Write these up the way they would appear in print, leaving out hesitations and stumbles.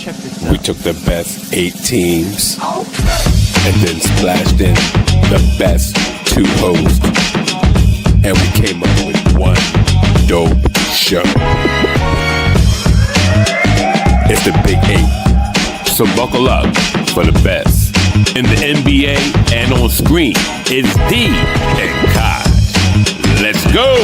We took the best 8 teams and then splashed in the best 2 hosts, and we came up with one dope show. It's the Big 8, so buckle up for the best in the NBA and on screen. It's D and Kai. Let's go!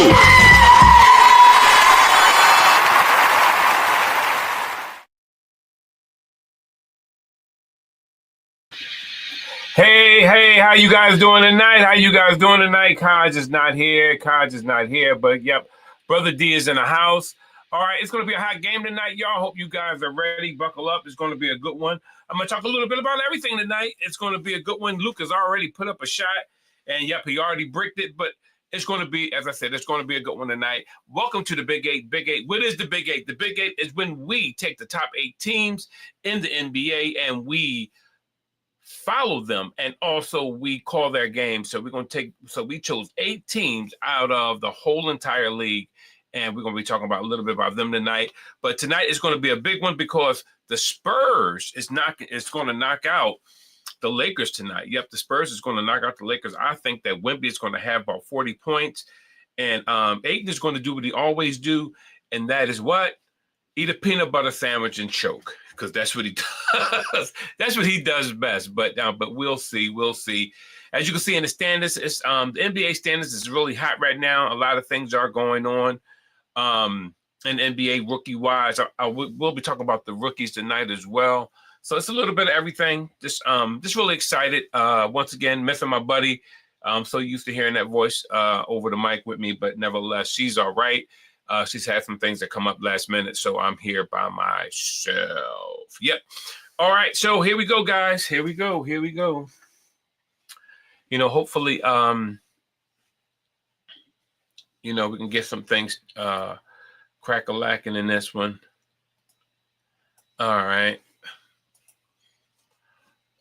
Hey, how you guys doing tonight? Kaj is not here, but yep, Brother D is in the house. All right, it's going to be a hot game tonight, y'all. Hope you guys are ready. Buckle up. It's going to be a good one. I'm going to talk a little bit about everything tonight. It's going to be a good one. Luke has already put up a shot, and yep, he already bricked it, but it's going to be, as I said, it's going to be a good one tonight. Welcome to the Big 8. Big 8. What is the Big 8? The Big 8 is when we take the top 8 teams in the NBA and we follow them, and also we call their games. So we chose 8 teams out of the whole entire league, and we're going to be talking about a little bit about them tonight. But tonight is going to be a big one because the SPURS is going to knock out the Lakers tonight. Yep, the SPURS is going to knock out the Lakers. I think that Wemby is going to have about 40 points, and Ayton is going to do what he always do, and that is what? Eat a peanut butter sandwich and choke, because that's what he does. That's what he does best. But we'll see. As you can see in the standings, it's the NBA standings is really hot right now. A lot of things are going on. In NBA rookie wise, we'll be talking about the rookies tonight as well. So it's a little bit of everything. Just really excited. Once again, missing my buddy. I'm so used to hearing that voice over the mic with me, but nevertheless, she's all right. She's had some things that come up last minute, so I'm here by myself. Yep. All right, so here we go, guys. Here we go. You know, hopefully, we can get some things crack-a-lacking in this one. All right.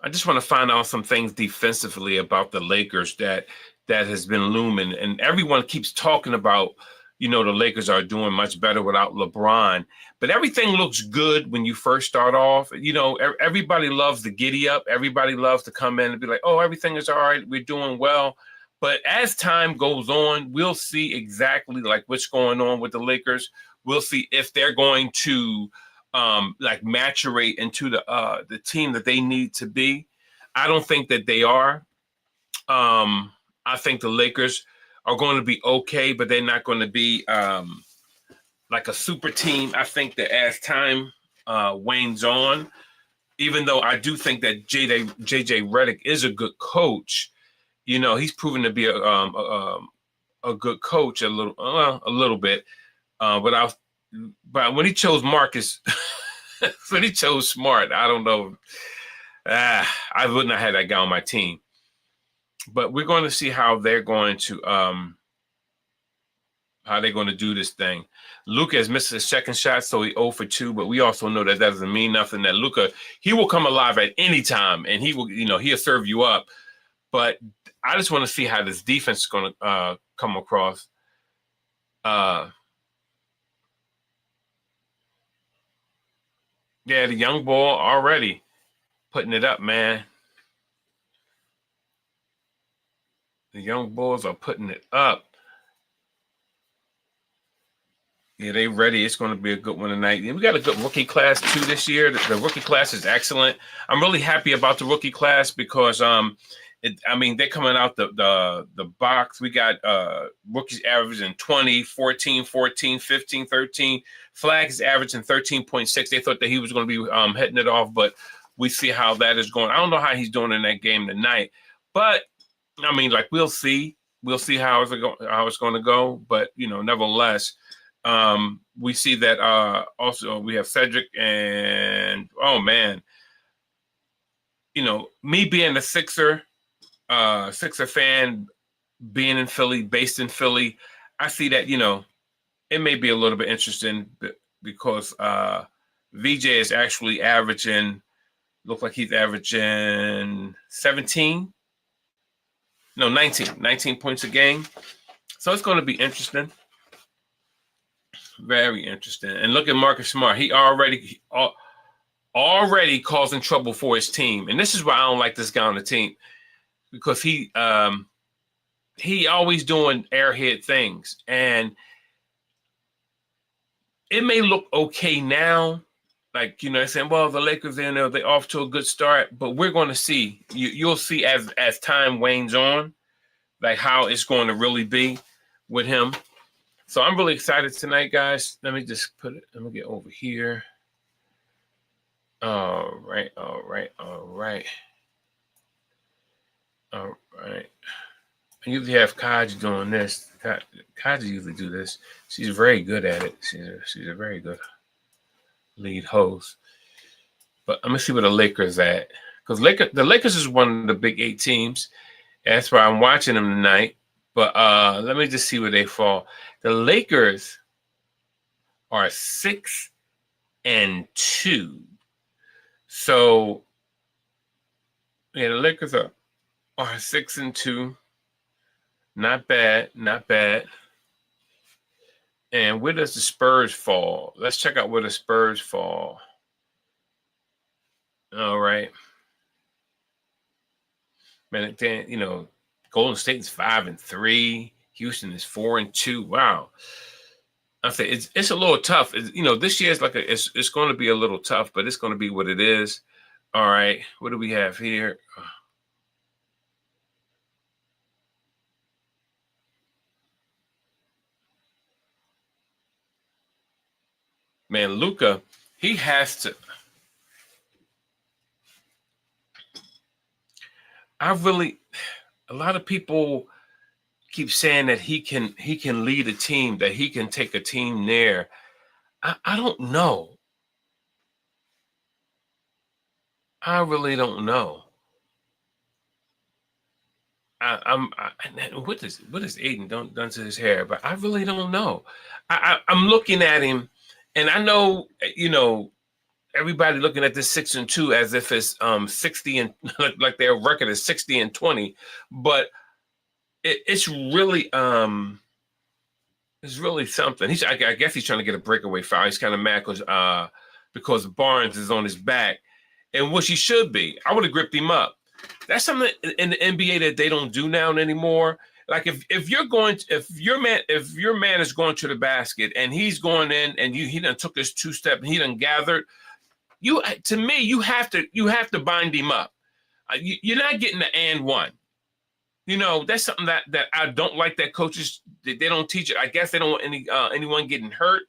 I just want to find out some things defensively about the Lakers that has been looming, and everyone keeps talking about, the Lakers are doing much better without LeBron. But everything looks good when you first start off. Everybody loves the giddy up. Everybody loves to come in and be like, oh, everything is all right. We're doing well. But as time goes on, we'll see exactly like what's going on with the Lakers. We'll see if they're going to maturate into the team that they need to be. I don't think that they are. I think the Lakers are going to be okay, but they're not going to be like a super team. I think that as time wanes on, even though I do think that JJ Redick is a good coach, he's proven to be a good coach a little bit. But when he chose Marcus, when he chose Smart, I don't know. I wouldn't have had that guy on my team. But we're going to see how they're going to do this thing. Luka has missed his second shot, so he 0 for 2. But we also know that doesn't mean nothing. That Luka, he will come alive at any time, and he will, he'll serve you up. But I just want to see how this defense is going to come across. Yeah, the young boy already putting it up, man. The young Bulls are putting it up. Yeah, they ready. It's going to be a good one tonight. We got a good rookie class too this year. The rookie class is excellent. I'm really happy about the rookie class because they're coming out the box. We got rookies averaging 20, 14, 14, 15, 13. Flag is averaging 13.6. They thought that he was going to be hitting it off, but we see how that is going. I don't know how he's doing in that game tonight, but we'll see. We'll see how it's going to go. But nevertheless, we see that also we have Cedric and me being a Sixer fan, being in Philly, based in Philly, I see that it may be a little bit interesting because VJ is actually averaging. Look like he's averaging 19 points a game. So it's going to be interesting. Very interesting. And look at Marcus Smart. He already already causing trouble for his team. And this is why I don't like this guy on the team, because he always doing airhead things. And it may look okay now, like, you know, saying, well, the Lakers, they're off to a good start, but we're going to see. You'll see as time wanes on, like how it's going to really be with him. So I'm really excited tonight, guys. Let me just put it. Let me get over here. All right. I usually have Kaji doing this. Kaji usually do this. She's very good at it. She's a very good lead host. But I'm gonna see where the Lakers at, because the Lakers is one of the Big 8 teams. That's why I'm watching them tonight. But let me just see where they fall. The Lakers are 6-2. So yeah, the Lakers are 6-2. Not bad. And where does the Spurs fall? Let's check out where the Spurs fall. All right. Man, then, you know, Golden State is 5-3. Houston is 4-2. Wow. I say it's a little tough. You know, this year is like it's going to be a little tough, but it's going to be what it is. All right. What do we have here? Man, Luka, he has to. A lot of people keep saying that he can lead a team, that he can take a team there. I don't know. I really don't know. What is Aiden done to his hair? But I really don't know. I'm looking at him, and I know, you know, everybody looking at this 6-2 as if it's 60 and like their record is 60-20, but it's really something. I guess he's trying to get a breakaway foul. He's kind of mad because Barnes is on his back, and which he should be. I would have gripped him up. That's something in the NBA that they don't do now anymore. Like if your man is going to the basket and he's going in and he done took his 2-step and he done gathered, you have to bind him up. You're not getting the and one. You know, that's something that I don't like that coaches, they don't teach it. I guess they don't want anyone getting hurt.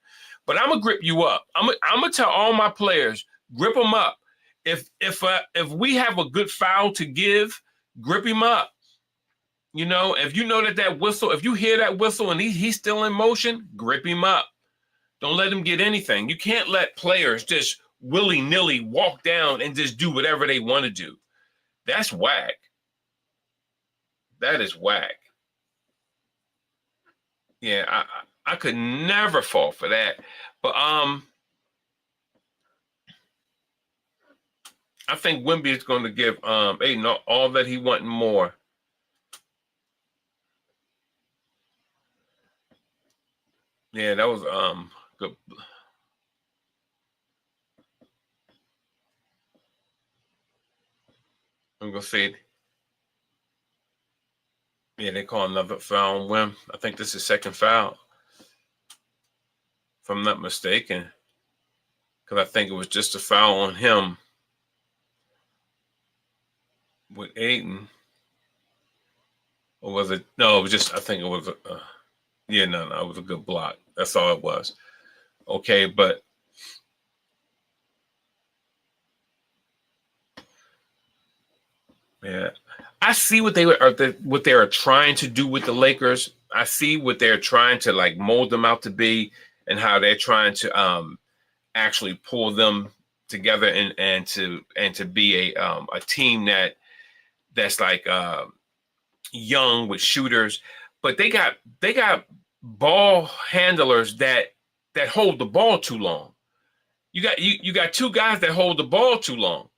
But I'm gonna grip you up. I'm gonna tell all my players, grip them up. If we have a good foul to give, grip him up. You know, if you know that whistle, if you hear that whistle and he's still in motion, grip him up. Don't let him get anything. You can't let players just willy-nilly walk down and just do whatever they want to do. That's whack. That is whack. Yeah, I could never fall for that. But I think Wemby is going to give Aiden all that he wants and more. Yeah, that was good. I'm gonna say, yeah, they call another foul on Wim. I think this is second foul, if I'm not mistaken, because I think it was just a foul on him with Aiden. Or was it? No, it was just, I think it was, yeah, no, it was a good block. That's all it was. Okay, but yeah, I see what they are trying to do with the Lakers. I see what they're trying to like mold them out to be, and how they're trying to actually pull them together and to be a team that's like young with shooters, but they got ball handlers that hold the ball too long. You got two guys that hold the ball too long,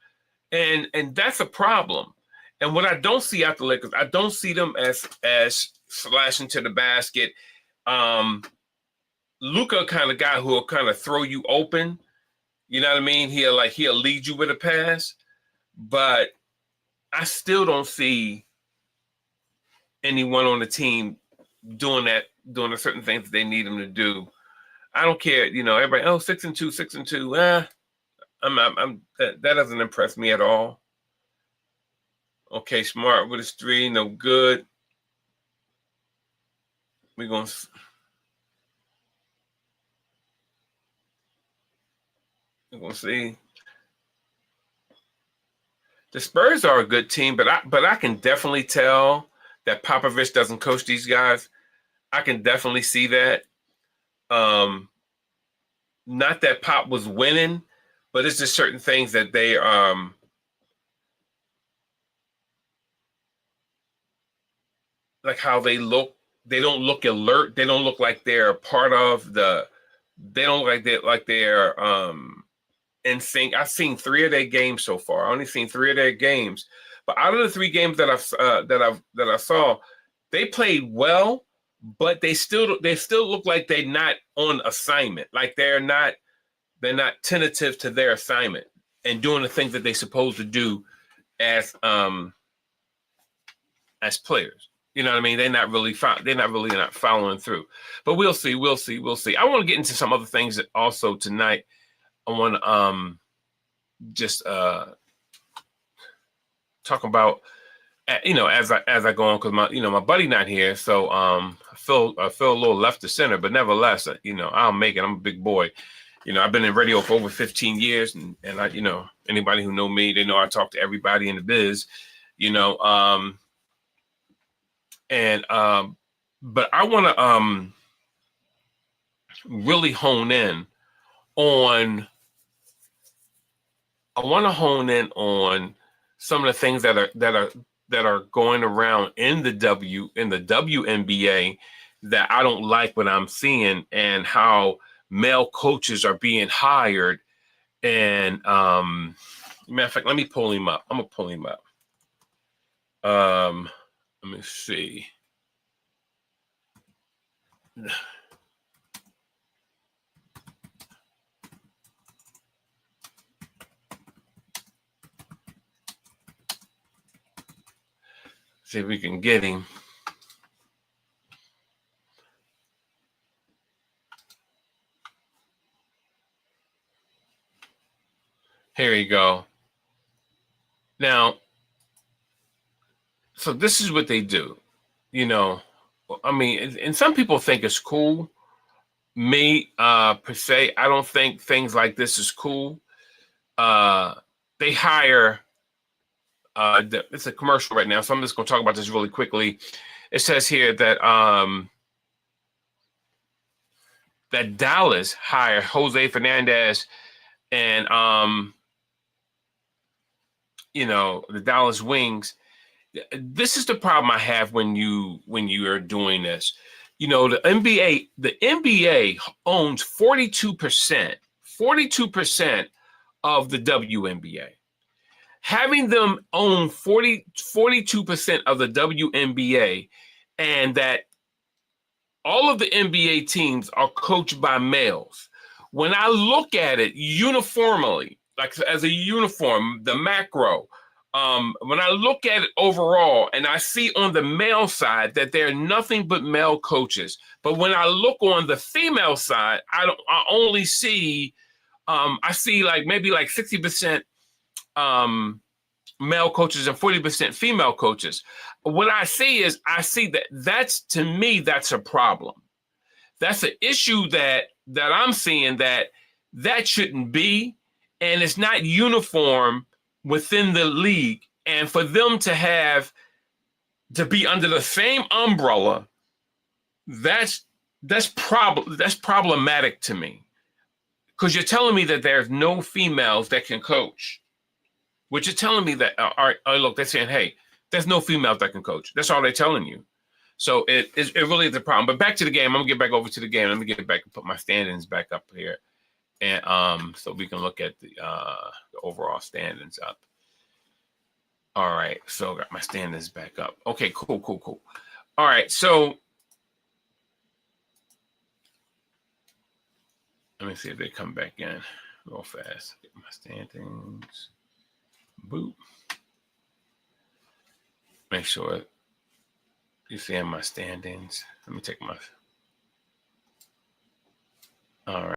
and that's a problem. And what I don't see out the Lakers, I don't see them as slashing to the basket. Luka kind of guy who will kind of throw you open. You know what I mean? He'll lead you with a pass, but I still don't see anyone on the team doing the certain things that they need him to do. I don't care, everybody, 6-2, 6-2. That doesn't impress me at all. Okay, Smart with his 3, no good. We're gonna see. The Spurs are a good team, but I can definitely tell that Popovich doesn't coach these guys. I can definitely see that. Not that Pop was winning, but it's just certain things that they like how they look. They don't look alert. They don't look like they're part of the. They don't look like they're in sync. I've seen 3 of their games so far. I only seen 3 of their games, but out of the 3 games that I saw, they played well, but they still look like they're not on assignment. Like they're not tentative to their assignment and doing the things that they're supposed to do as players. You know what I mean? They're not really not following through. But we'll see. I want to get into some other things also tonight. I want to just talk about as I go on, because my buddy not here, so I feel a little left to center, but nevertheless, I'll make it. I'm a big boy. I've been in radio for over 15 years, and I, anybody who know me, they know I talk to everybody in the biz, but I want to really hone in on. I want to hone in on some of the things that are going around in the WNBA that I don't like what I'm seeing, and how male coaches are being hired. And matter of fact, let me pull him up. I'm gonna pull him up. Let me see. See if we can get him. Here you go. Now, so this is what they do. I mean, and some people think it's cool. Me, per se, I don't think things like this is cool. They hire. It's a commercial right now, so I'm just going to talk about this really quickly. It says here that that Dallas hired Jose Fernandez, and the Dallas Wings. This is the problem I have when you are doing this. The NBA owns 42% of the WNBA. Having them own 42% of the WNBA, and that all of the NBA teams are coached by males. When I look at it uniformly, like as a uniform, the macro, when I look at it overall, and I see on the male side that there are nothing but male coaches, but when I look on the female side, I only see, I see maybe 60% male coaches and 40% female coaches. What I see is, that's a problem. That's an issue that I'm seeing that shouldn't be, and it's not uniform within the league. And for them to be under the same umbrella, that's problematic to me, because you're telling me that there's no females that can coach. Which is telling me that, all right, look, they're saying, hey, there's no females that can coach. That's all they're telling you. So it really is a problem. But back to the game. I'm going to get back over to the game. Let me get back and put my standings back up here. And so we can look at the overall standings up. All right. So I got my standings back up. Okay, cool. All right. So let me see if they come back in. real fast. Get my standings. Boop. Make sure you see in my standings. Let me take my. All right.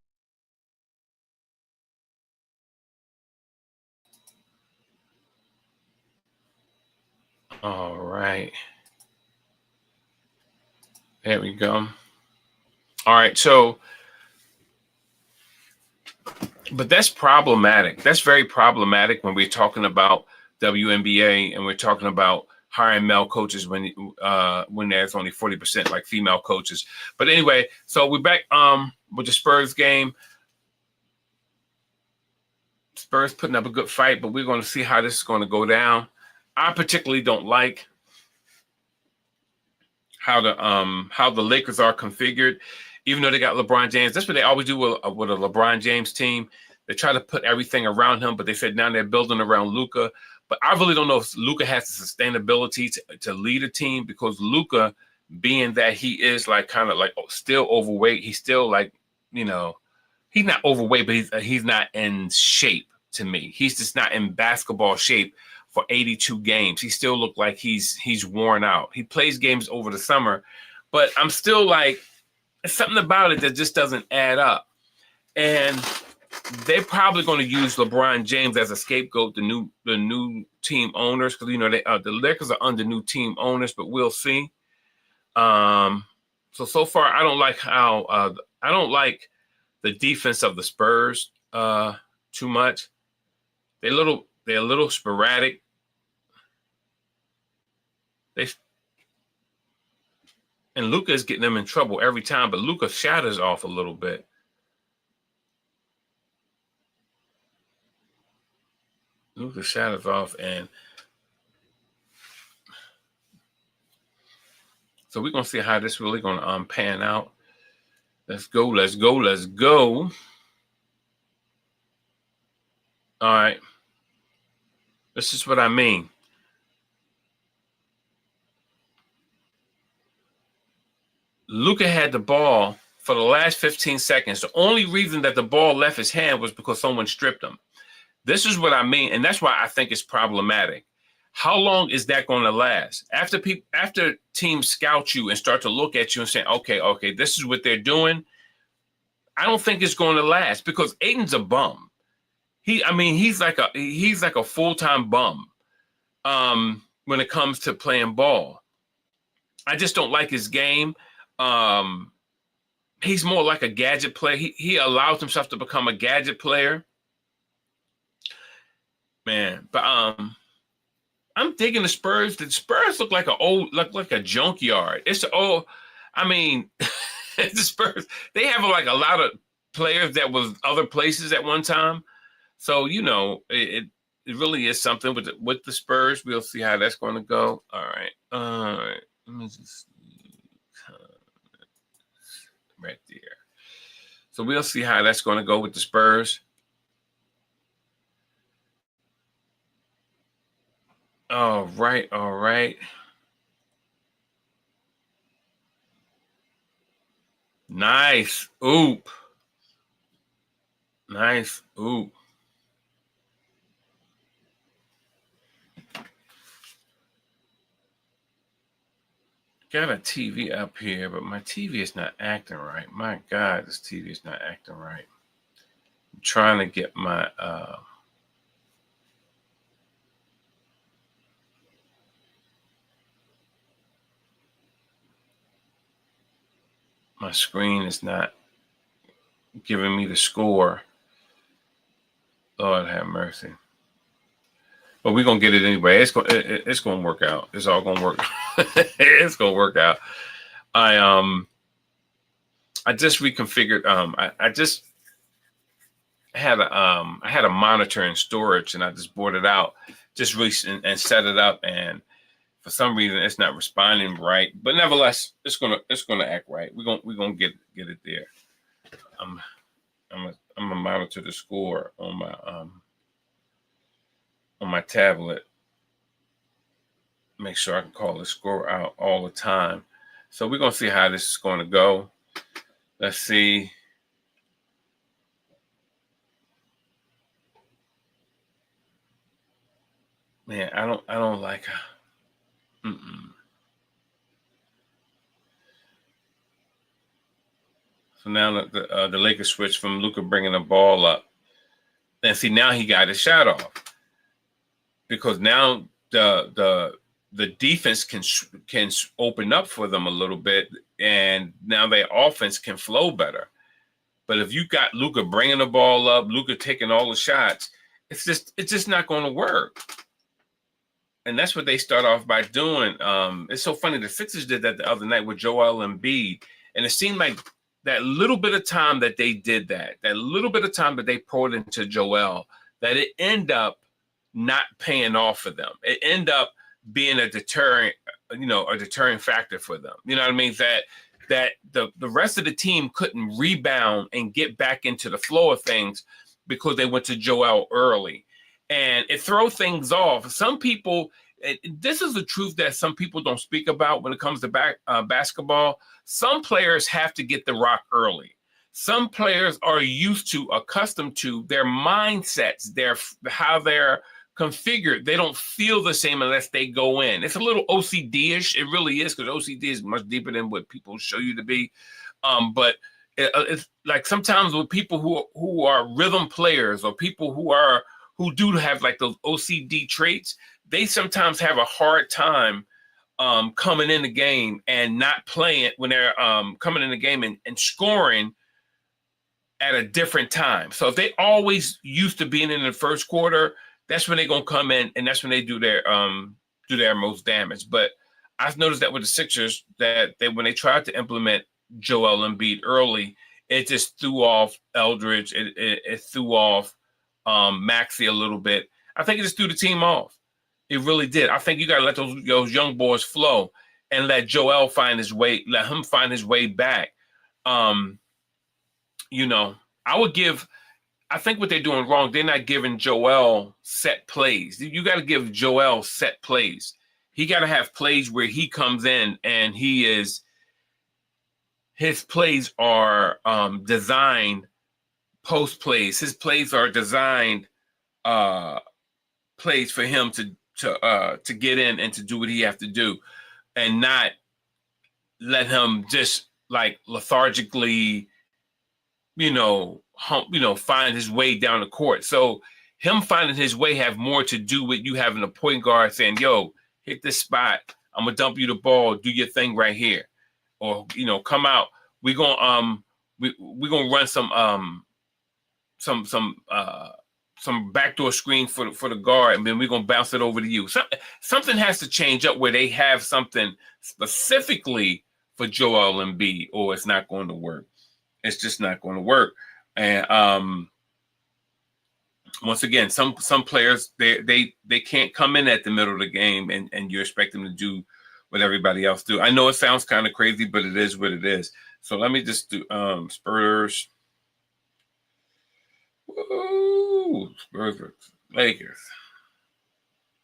All right. There we go. All right. So, but that's problematic. That's very problematic when we're talking about WNBA and we're talking about hiring male coaches when there's only 40% like female coaches. But anyway, so we're back with the Spurs game. Spurs putting up a good fight, but we're going to see how this is going to go down. I particularly don't like how the Lakers are configured, even though they got LeBron James. That's what they always do with a LeBron James team. They try to put everything around him, but they said now they're building around Luka. But I really don't know if Luka has the sustainability to lead a team, because Luka, being that he is like kind of like still overweight, he's still like, you know, he's not overweight, but he's not in shape to me. He's just not in basketball shape for 82 games. He still looked like he's worn out. He plays games over the summer, but I'm still like, there's something about it that just doesn't add up. And they're probably going to use LeBron James as a scapegoat, the new team owners, because you know the Lakers are under new team owners, but we'll see. So far I don't like how I don't like the defense of the Spurs too much. They're a little sporadic. And Luka is getting them in trouble every time, but Luka shatters off a little bit. Luka shatters off, and so we're gonna see how this really gonna pan out. Let's go. All right. This is what I mean. Luka had the ball for the last 15 seconds. The only reason that the ball left his hand was because someone stripped him. This is what I mean, and that's why I think it's problematic. How long is that going to last? After teams scout you and start to look at you and say, okay, this is what they're doing, I don't think it's going to last, because Aiden's a bum. He's like a full-time bum when it comes to playing ball. I just don't like his game. He's more like a gadget player. He allows himself to become a gadget player. Man, but I'm digging the Spurs. The Spurs look like a junkyard. The Spurs, they have like a lot of players that was other places at one time. So, you know, it really is something with the Spurs. We'll see how that's going to go. All right. Let me just right there. So we'll see how that's going to go with the Spurs. All right. Nice. Oop. Nice. Oop. Got a TV up here, but my TV is not acting right. My God, this TV is not acting right. I'm trying to get my my screen is not giving me the score. Lord have mercy. But we're gonna get it anyway. It's gonna work out. It's all gonna work. It's gonna work out. I just reconfigured. I just had a monitor in storage, and I just bought it out, just and set it up, and for some reason it's not responding right. But nevertheless, it's gonna act right. We're gonna get it there. I'm gonna monitor the score on my tablet. Make sure I can call the score out all the time. So we're gonna see how this is going to go. Let's see. Man, I don't like her. Mm-mm. So now the Lakers switch from Luka bringing the ball up, and see now he got his shot off because now the defense can open up for them a little bit, and now their offense can flow better. But if you got Luka bringing the ball up, Luka taking all the shots, it's just not going to work. And that's what they start off by doing. It's so funny. The Sixers did that the other night with Joel Embiid, and it seemed like that little bit of time that they did that little bit of time that they poured into Joel, that it ended up not paying off for them. It ended up being a deterrent factor for them. You know what I mean? That the rest of the team couldn't rebound and get back into the flow of things because they went to Joel early. And it throws things off. Some people, this is the truth that some people don't speak about when it comes to basketball. Some players have to get the rock early. Some players are accustomed to their mindsets, how they're configured. They don't feel the same unless they go in. It's a little OCD-ish. It really is, because OCD is much deeper than what people show you to be. But it's like sometimes with people who are rhythm players, or people who do have like those OCD traits, they sometimes have a hard time coming in the game and not playing when they're coming in the game and scoring at a different time. So if they always used to being in the first quarter, that's when they're gonna come in, and that's when they do their most damage. But I've noticed that with the Sixers, that when they tried to implement Joel Embiid early, it just threw off Eldridge. It threw off Maxey a little bit. I think it just threw the team off. It really did. I think you got to let those young boys flow and let Joel find his way. Let him find his way back. I think what they're doing wrong, they're not giving Joel set plays. You got to give Joel set plays. He got to have plays where he comes in and his plays are designed post plays. His plays are designed plays for him to get in and to do what he have to do, and not let him just like lethargically, find his way down the court. So him finding his way have more to do with you having a point guard saying, "Yo, hit this spot. I'm gonna dump you the ball. Do your thing right here," or come out. We're gonna run some backdoor screen for the guard, and then we're gonna bounce it over to you. Something has to change up where they have something specifically for Joel Embiid, or it's not going to work. It's just not going to work. And once again, some players they can't come in at the middle of the game and you expect them to do what everybody else do. I know it sounds kind of crazy, but it is what it is. So let me just do Spurs. Woo, Spurs, Lakers.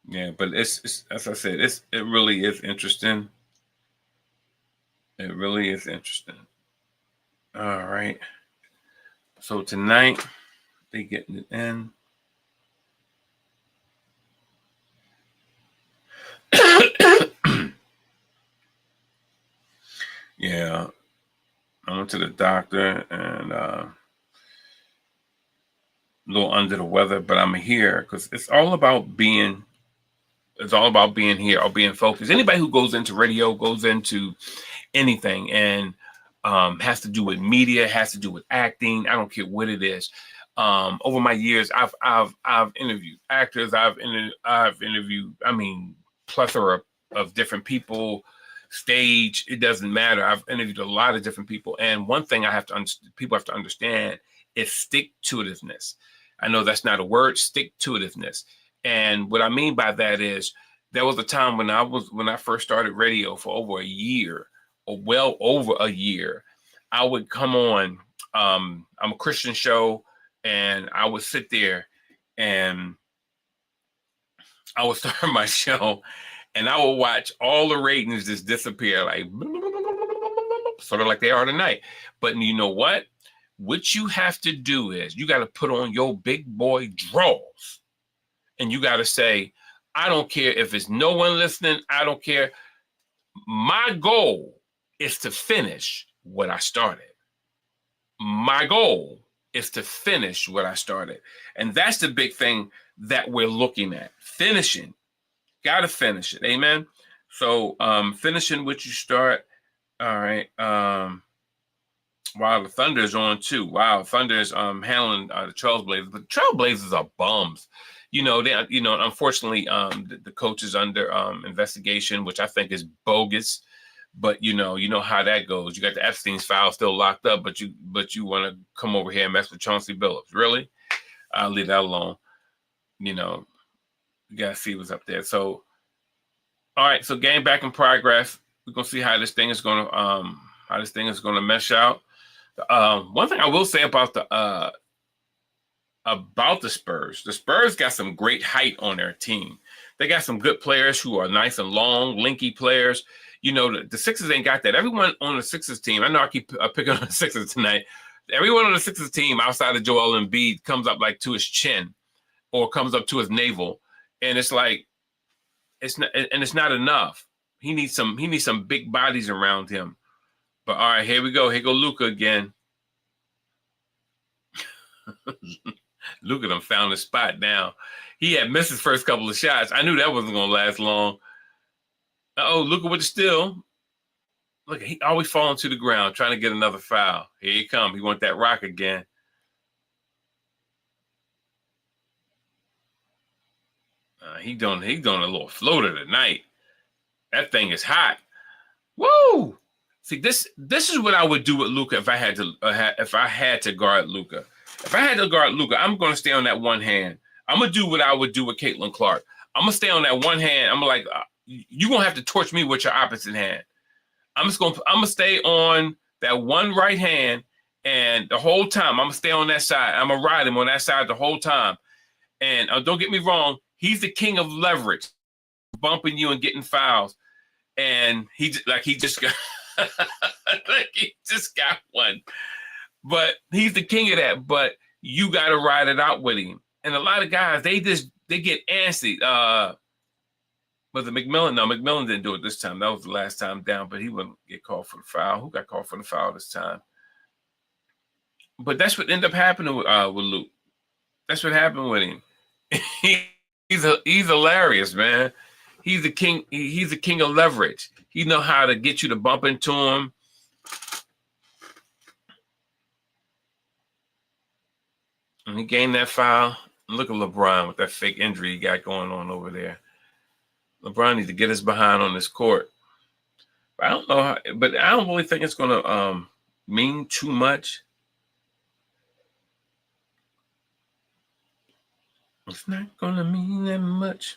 Yeah, but it's as I said, it really is interesting. It really is interesting. All right. So tonight they getting it in. Yeah, I went to the doctor and a little under the weather, but I'm here because it's all about being here or being focused. Anybody who goes into radio, goes into anything, and has to do with media, has to do with acting. I don't care what it is. Over my years, I've interviewed actors. I've interviewed. I mean, plethora of different people. Stage, it doesn't matter. I've interviewed a lot of different people, and one thing people have to understand is stick-to-itiveness. I know that's not a word, stick-to-itiveness. And what I mean by that is there was a time when I first started radio for over a year, or well over a year. I would come on, I'm a Christian show, and I would sit there and I would start my show, and I will watch all the ratings just disappear, like sort of like they are tonight. But you know what? What you have to do is you got to put on your big boy draws, and you got to say, I don't care if it's no one listening. I don't care. My goal is to finish what I started. My goal is to finish what I started. And that's the big thing that we're looking at. Finishing. Got to finish it. Amen. So finishing what you start. All right. Wow, the Thunder is on too. Wow, Thunder is handling the Trailblazers, but the Trailblazers are bums. Unfortunately, the coach is under investigation, which I think is bogus. But you know how that goes. You got the Epstein's file still locked up, but you want to come over here and mess with Chauncey Billups. Really? I'll leave that alone. You gotta see what's up there. So, all right. So, game back in progress. We're gonna see how this thing is gonna mesh out. One thing I will say about the Spurs got some great height on their team. They got some good players who are nice and long, lanky players. The Sixers ain't got that. Everyone on the Sixers team, I know I keep picking on the Sixers tonight. Everyone on the Sixers team outside of Joel Embiid comes up like to his chin or comes up to his navel. And it's like, it's not enough. He needs some big bodies around him. But all right, here we go. Here go Luka again. Luka done found his spot now. He had missed his first couple of shots. I knew that wasn't going to last long. Luka with the steal. Look, he always falling to the ground, trying to get another foul. Here he come. He want that rock again. He doing a little floater tonight. That thing is hot. Woo! See, this is what I would do with Luka if I had to guard Luka. If I had to guard Luka, I'm going to stay on that one hand. I'm going to do what I would do with Caitlin Clark. I'm going to stay on that one hand. I'm like, you're going to have to torch me with your opposite hand. I'm going to stay on that one right hand, and the whole time, I'm going to stay on that side. I'm going to ride him on that side the whole time. And don't get me wrong, he's the king of leverage, bumping you and getting fouls. And he just got like he just got one. But he's the king of that. But you got to ride it out with him. And a lot of guys, they get antsy. Was it McMillan? No, McMillan didn't do it this time. That was the last time down, but he wouldn't get called for the foul. Who got called for the foul this time? But that's what ended up happening with Luke. That's what happened with him. He's hilarious, man. He's the king. He's the king of leverage. He know how to get you to bump into him. And he gained that foul. Look at LeBron with that fake injury he got going on over there. LeBron needs to get his behind on this court. But I don't know but I don't really think it's going to mean too much. It's not going to mean that much.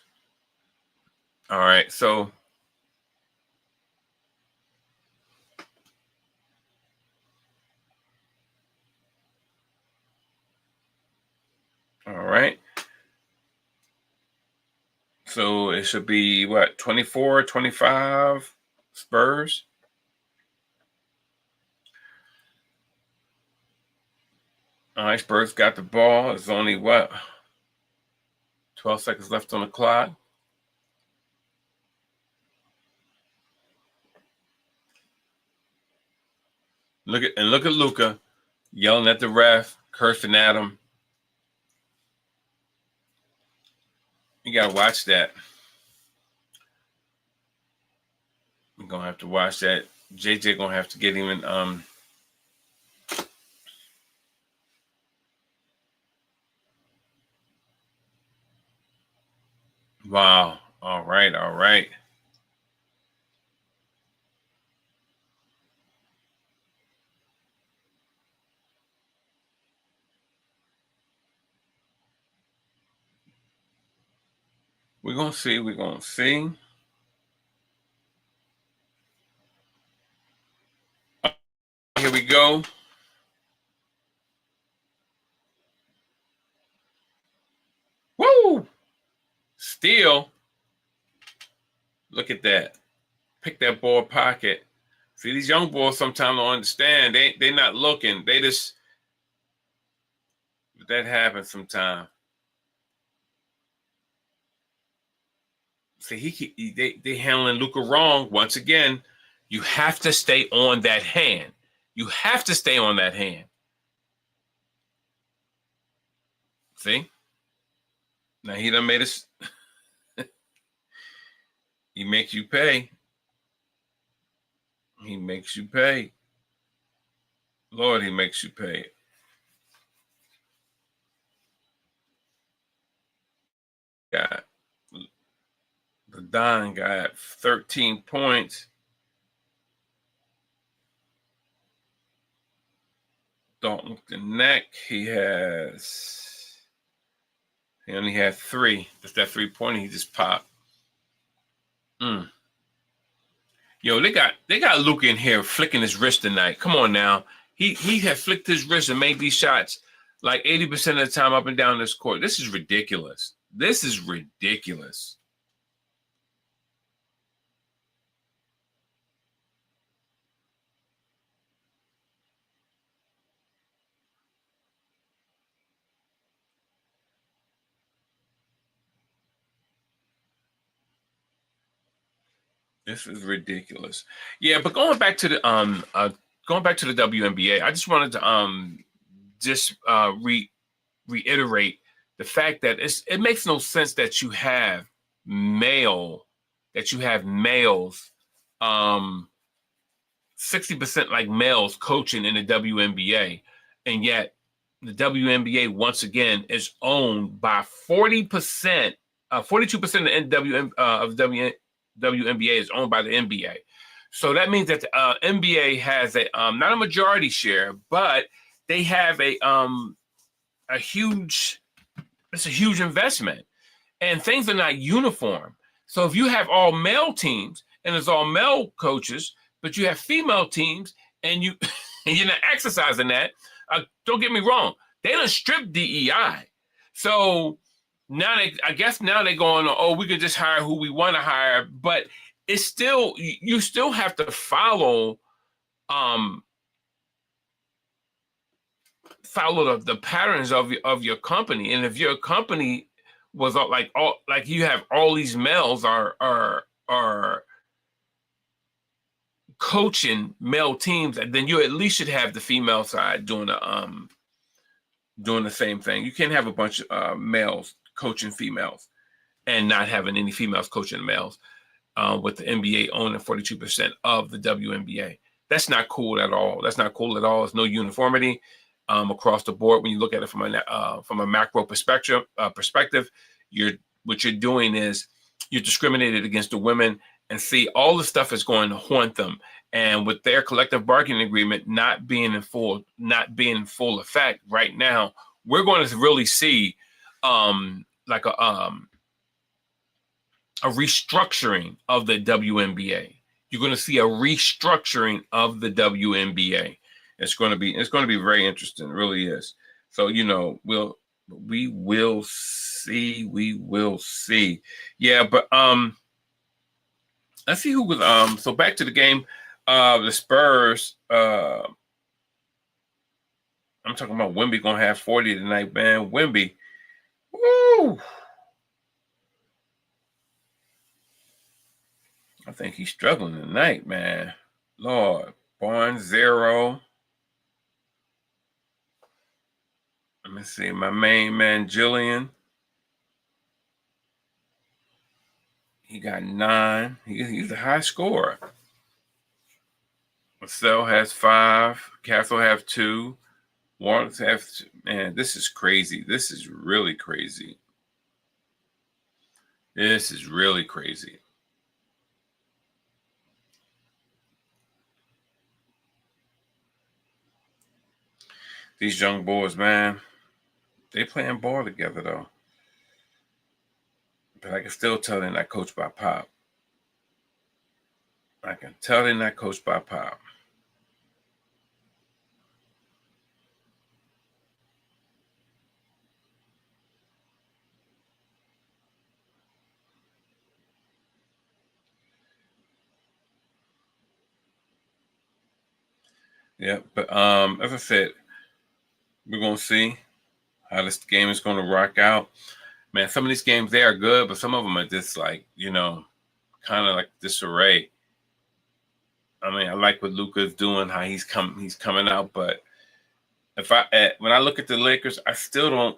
All right, so all right. So it should be what, 24-25 Spurs? All right, Spurs got the ball. It's only what? 12 seconds left on the clock. Look at Luka yelling at the ref, cursing at him. You gotta watch that. You're gonna have to watch that. JJ gonna have to get him in. Wow. All right. We're gonna see. Here we go. Woo! Steal. Look at that. Pick that ball pocket. See, these young boys sometimes don't understand. They're not looking. They just, that happens sometimes. See, they handling Luka wrong once again. You have to stay on that hand. You have to stay on that hand. See? Now he done made us. He makes you pay. He makes you pay. Lord, he makes you pay. Got the Don got 13 points. Don't look the neck. He only had 3. Just that 3-pointer he just popped. Yo, they got Luka in here flicking his wrist tonight. Come on now. He had flicked his wrist and made these shots like 80% of the time up and down this court. This is ridiculous. This is ridiculous. This is ridiculous. Yeah, but going back to the WNBA, I just wanted to reiterate the fact that it makes no sense that you have males 60% like males coaching in the WNBA, and yet the WNBA once again is owned by 40%, 42% of the WNBA is owned by the NBA. So that means that the NBA has a not a majority share, but they have a huge investment, and things are not uniform. So if you have all male teams and it's all male coaches, but you have female teams and you're not exercising that, don't get me wrong, they done stripped DEI. So now I guess they're going, oh, we can just hire who we want to hire, but it's still, you still have to follow the patterns of your company. And if your company was like you have all these males are coaching male teams, then you at least should have the female side doing the same thing. You can't have a bunch of males coaching females and not having any females coaching males, with the NBA owning 42% of the WNBA. That's not cool at all. That's not cool at all. There's no uniformity across the board. When you look at it from a macro perspective, what you're doing is you're discriminated against the women, and see all the stuff is going to haunt them. And with their collective bargaining agreement not being in full effect right now, we're going to really see like a restructuring of the WNBA. You're going to see a restructuring of the WNBA. It's going to be very interesting. It really is. So, we will see. Yeah, but let's see who was so back to the game. The Spurs. I'm talking about Wemby gonna have 40 tonight, man. Wemby. Woo! I think he's struggling tonight, man. Lord. Barnes 0. Let me see. My main man, Jillian. He got 9. He's a high scorer. Marcel has 5. Castle have 2. Wallace have 2. Man, this is crazy. This is really crazy. This is really crazy. These young boys, man, they playing ball together, though. But I can still tell they're not coached by Pop. I can tell they're not coached by Pop. Yeah, but as I said, we're gonna see how this game is gonna rock out. man, some of these games, they are good, but some of them are just like, kind of like disarray. I mean, I like what Luka's doing, how he's coming out, but when I look at the Lakers, I'm still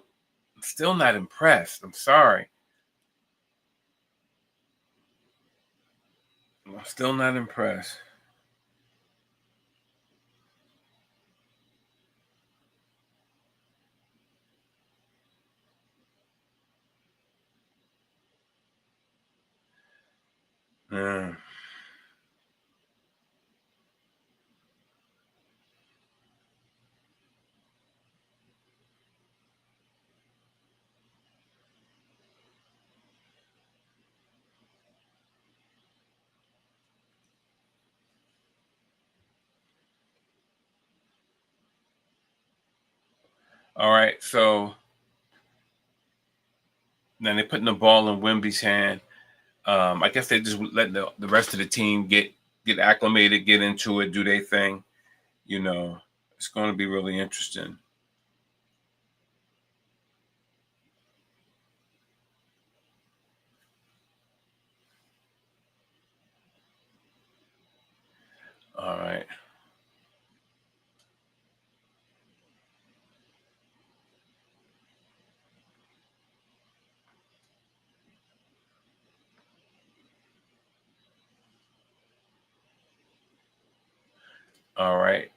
not impressed. I'm sorry. I'm still not impressed. Yeah. All right, so then they're putting the ball in Wemby's hand. I guess they just let the rest of the team get acclimated, get into it, do their thing. It's going to be really interesting. All right. All right.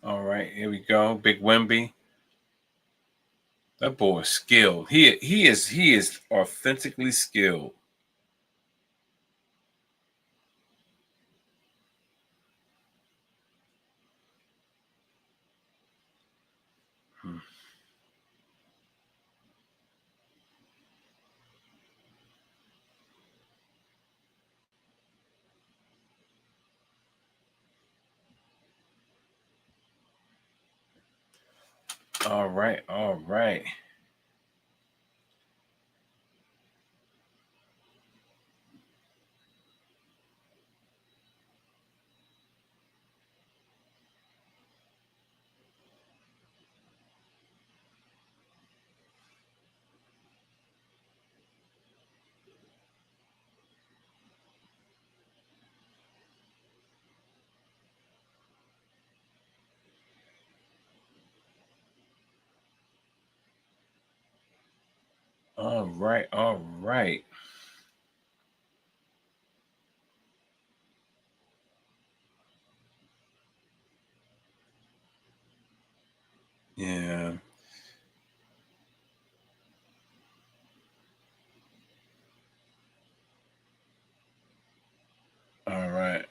All right. Here we go. Big Wemby. That boy is skilled. He is authentically skilled. Hmm. All right. All right. All right. All right. Yeah. All right.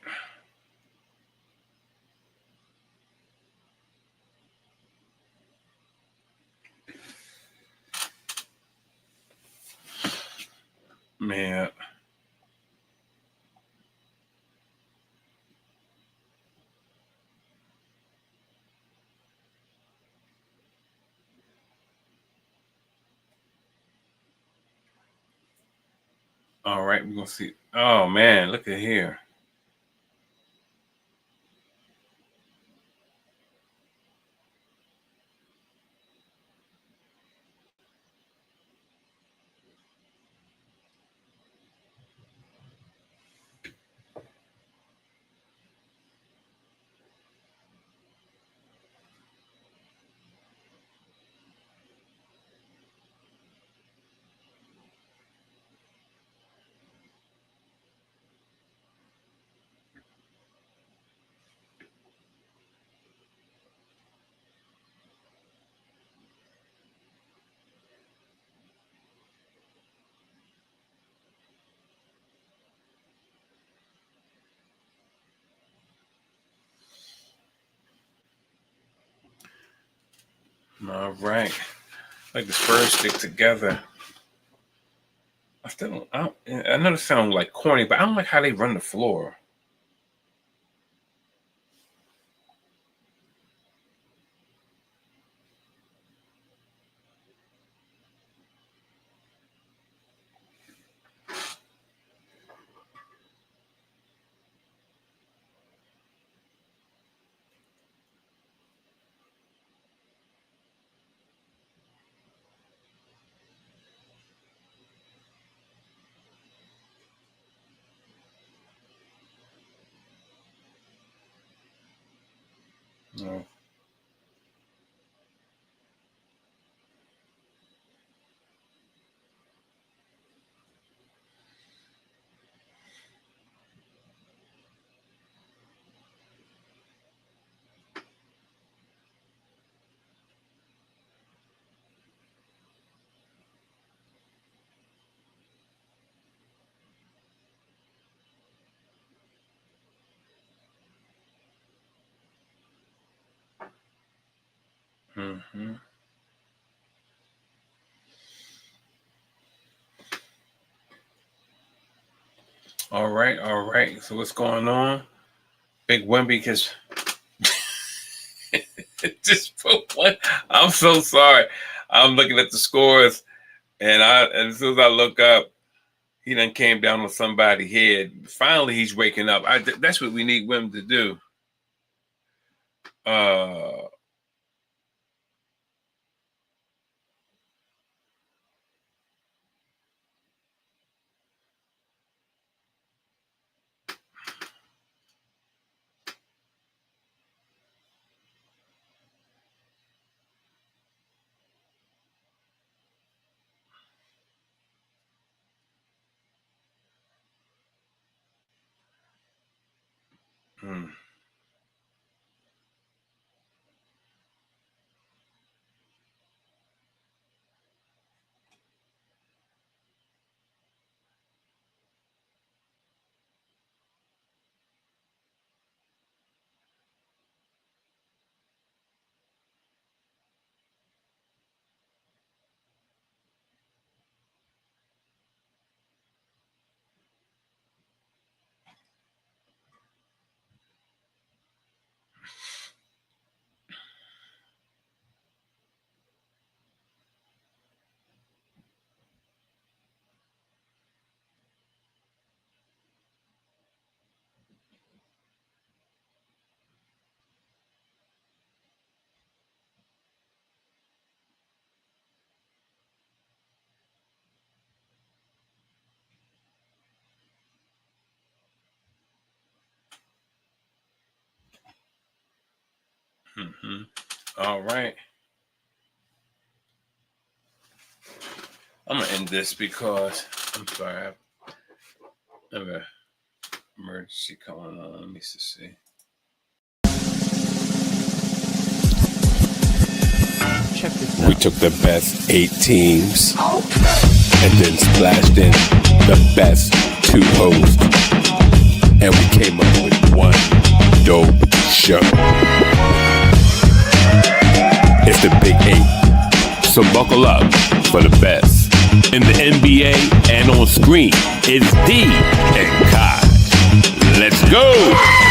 Man. All right. We're gonna see. Oh man, look at here. All right. Like the Spurs stick together. I know this sounds like corny, but I don't like how they run the floor. No. Mm-hmm. All right. So what's going on? Big Wimby because just put one. I'm so sorry. I'm looking at the scores, and as soon as I look up, he done came down on somebody's head. Finally, he's waking up. That's what we need Wim to do. Hmm. Mm-hmm. All right. I'm gonna end this because I'm sorry. I have an emergency going on. Let me just see. Check this out. We took the best 8 teams and then splashed in the best 2 hosts, and we came up with one dope show. It's the Big 8, so buckle up for the best in the NBA and on screen. It's D and Kai. Let's go!